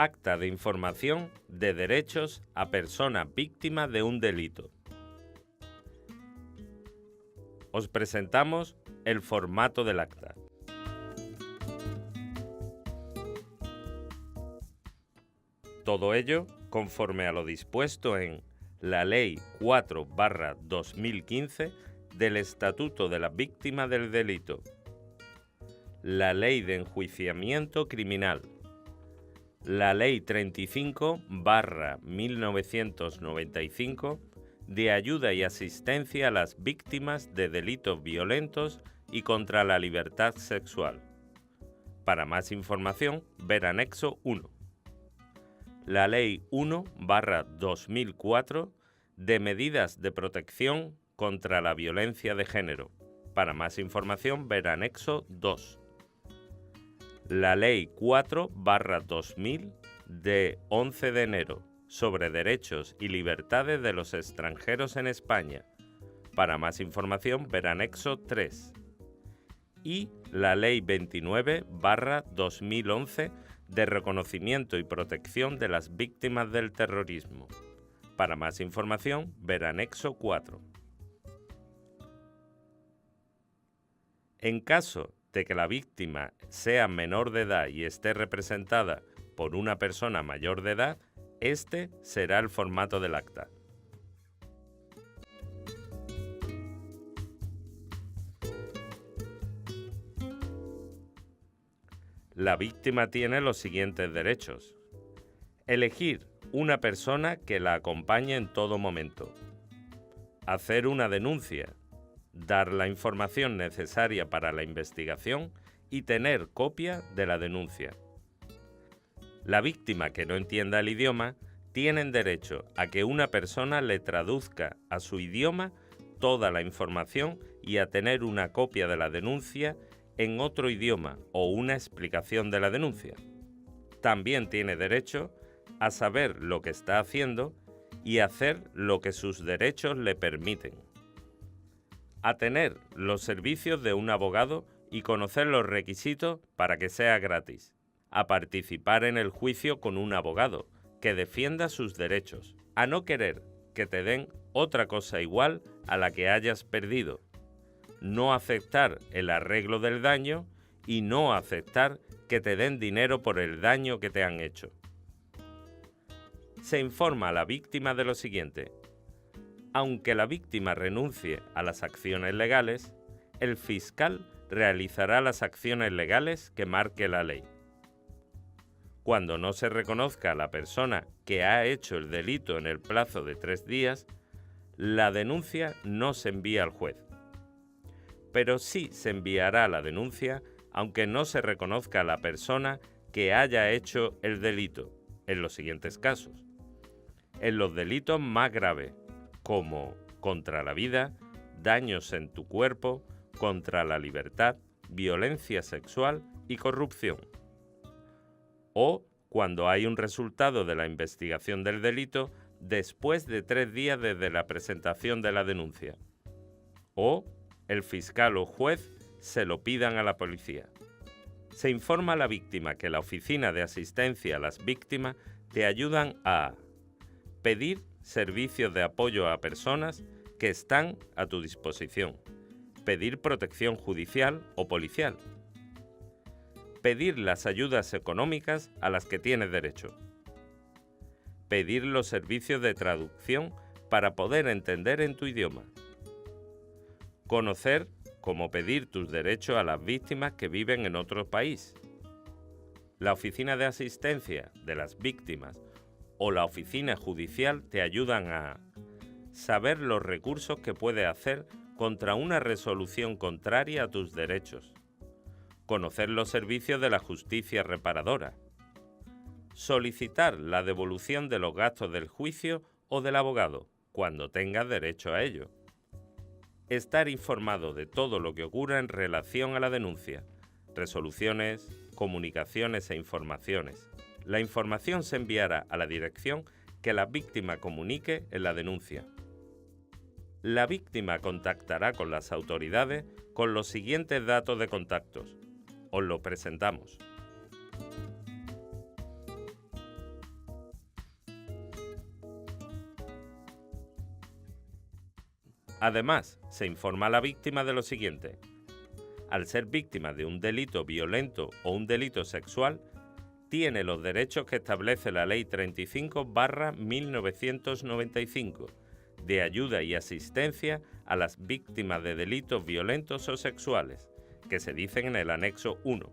Acta de información de derechos a personas víctimas de un delito. Os presentamos el formato del acta. Todo ello conforme a lo dispuesto en la Ley 4/2015 del Estatuto de las Víctimas del Delito, la Ley de Enjuiciamiento Criminal, la Ley 35/1995 de ayuda y asistencia a las víctimas de delitos violentos y contra la libertad sexual. Para más información, ver anexo 1. La Ley 1/2004 de medidas de protección contra la violencia de género. Para más información, ver anexo 2. La Ley 4/2000 de 11 de enero sobre derechos y libertades de los extranjeros en España. Para más información, ver anexo 3. Y la Ley 29/2011 de reconocimiento y protección de las víctimas del terrorismo. Para más información, ver anexo 4. En caso de que la víctima sea menor de edad y esté representada por una persona mayor de edad, este será el formato del acta. La víctima tiene los siguientes derechos: elegir una persona que la acompañe en todo momento, hacer una denuncia, dar la información necesaria para la investigación y tener copia de la denuncia. La víctima que no entienda el idioma tiene derecho a que una persona le traduzca a su idioma toda la información y a tener una copia de la denuncia en otro idioma o una explicación de la denuncia. También tiene derecho a saber lo que está haciendo y hacer lo que sus derechos le permiten, a tener los servicios de un abogado y conocer los requisitos para que sea gratis, a participar en el juicio con un abogado que defienda sus derechos, a no querer que te den otra cosa igual a la que hayas perdido, no aceptar el arreglo del daño y no aceptar que te den dinero por el daño que te han hecho. Se informa a la víctima de lo siguiente: aunque la víctima renuncie a las acciones legales, el fiscal realizará las acciones legales que marque la ley. Cuando no se reconozca a la persona que ha hecho el delito en el plazo de 3 días, la denuncia no se envía al juez. Pero sí se enviará la denuncia aunque no se reconozca a la persona que haya hecho el delito, en los siguientes casos: en los delitos más graves, como contra la vida, daños en tu cuerpo, contra la libertad, violencia sexual y corrupción. O cuando hay un resultado de la investigación del delito después de 3 días desde la presentación de la denuncia. O el fiscal o juez se lo pidan a la policía. Se informa a la víctima que la Oficina de Asistencia a las Víctimas te ayudan a pedir servicios de apoyo a personas que están a tu disposición, pedir protección judicial o policial, pedir las ayudas económicas a las que tienes derecho, pedir los servicios de traducción para poder entender en tu idioma, conocer cómo pedir tus derechos a las víctimas que viven en otro país. La Oficina de Asistencia de las Víctimas o la Oficina Judicial te ayudan a saber los recursos que puedes hacer contra una resolución contraria a tus derechos, conocer los servicios de la justicia reparadora, solicitar la devolución de los gastos del juicio o del abogado, cuando tengas derecho a ello, estar informado de todo lo que ocurra en relación a la denuncia, resoluciones, comunicaciones e informaciones. La información se enviará a la dirección que la víctima comunique en la denuncia. La víctima contactará con las autoridades con los siguientes datos de contactos. Os lo presentamos. Además, se informa a la víctima de lo siguiente. Al ser víctima de un delito violento o un delito sexual, tiene los derechos que establece la Ley 35/1995 de ayuda y asistencia a las víctimas de delitos violentos o sexuales, que se dicen en el anexo 1.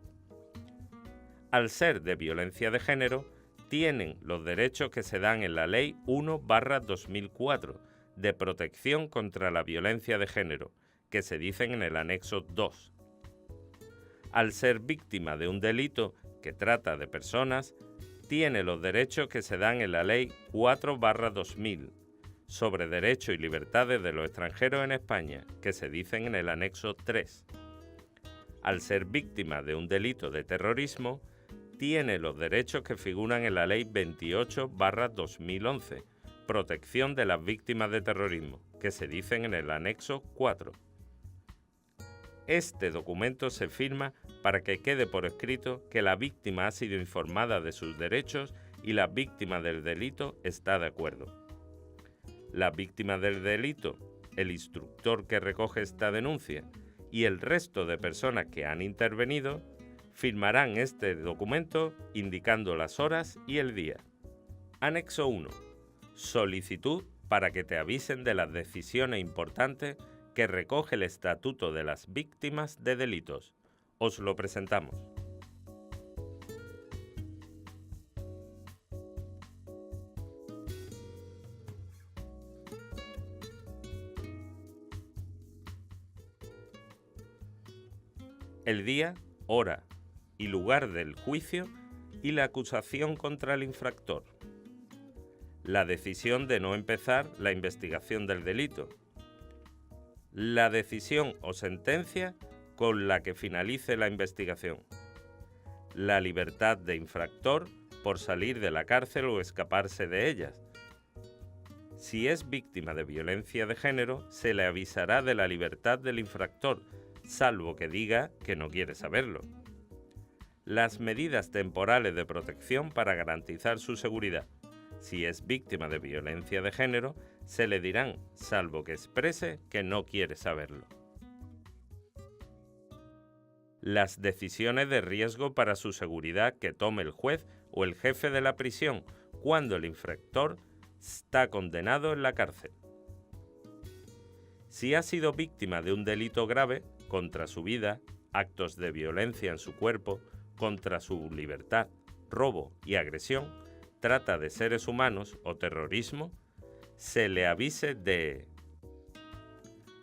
Al ser de violencia de género, tienen los derechos que se dan en la Ley 1/2004 de protección contra la violencia de género, que se dicen en el anexo 2. Al ser víctima de un delito que trata de personas, tiene los derechos que se dan en la Ley 4/2000 sobre derechos y libertades de los extranjeros en España, que se dicen en el anexo 3. Al ser víctima de un delito de terrorismo, tiene los derechos que figuran en la Ley 28/2011, protección de las víctimas de terrorismo, que se dicen en el anexo 4. Este documento se firma para que quede por escrito que la víctima ha sido informada de sus derechos y la víctima del delito está de acuerdo. La víctima del delito, el instructor que recoge esta denuncia y el resto de personas que han intervenido firmarán este documento indicando las horas y el día. Anexo 1. Solicitud para que te avisen de las decisiones importantes que recoge el Estatuto de las Víctimas de Delitos. Os lo presentamos. El día, hora y lugar del juicio y la acusación contra el infractor. La decisión de no empezar la investigación del delito. La decisión o sentencia con la que finalice la investigación. La libertad de infractor por salir de la cárcel o escaparse de ellas. Si es víctima de violencia de género, se le avisará de la libertad del infractor, salvo que diga que no quiere saberlo. Las medidas temporales de protección para garantizar su seguridad. Si es víctima de violencia de género, se le dirán, salvo que exprese que no quiere saberlo. Las decisiones de riesgo para su seguridad que tome el juez o el jefe de la prisión cuando el infractor está condenado en la cárcel. Si ha sido víctima de un delito grave contra su vida, actos de violencia en su cuerpo, contra su libertad, robo y agresión, trata de seres humanos o terrorismo, se le avise de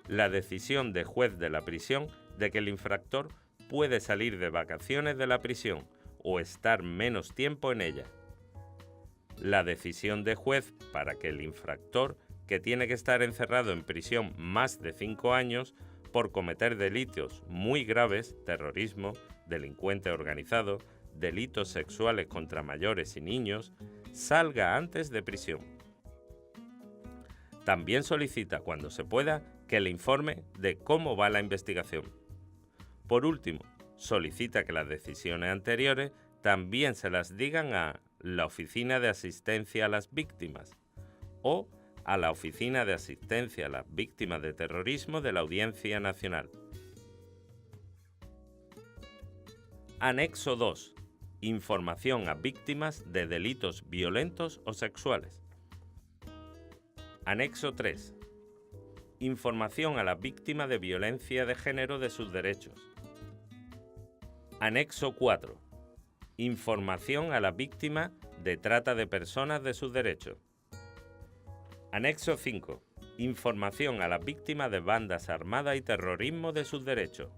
la decisión de juez de la prisión de que el infractor puede salir de vacaciones de la prisión o estar menos tiempo en ella. La decisión de juez para que el infractor, que tiene que estar encerrado en prisión más de 5 años por cometer delitos muy graves, terrorismo, delincuente organizado, delitos sexuales contra mayores y niños, salga antes de prisión. También solicita, cuando se pueda, que le informe de cómo va la investigación. Por último, solicita que las decisiones anteriores también se las digan a la Oficina de Asistencia a las Víctimas o a la Oficina de Asistencia a las Víctimas de Terrorismo de la Audiencia Nacional. Anexo 2. Información a víctimas de delitos violentos o sexuales. Anexo 3. Información a la víctima de violencia de género de sus derechos. Anexo 4. Información a la víctima de trata de personas de sus derechos. Anexo 5. Información a la víctima de bandas armadas y terrorismo de sus derechos.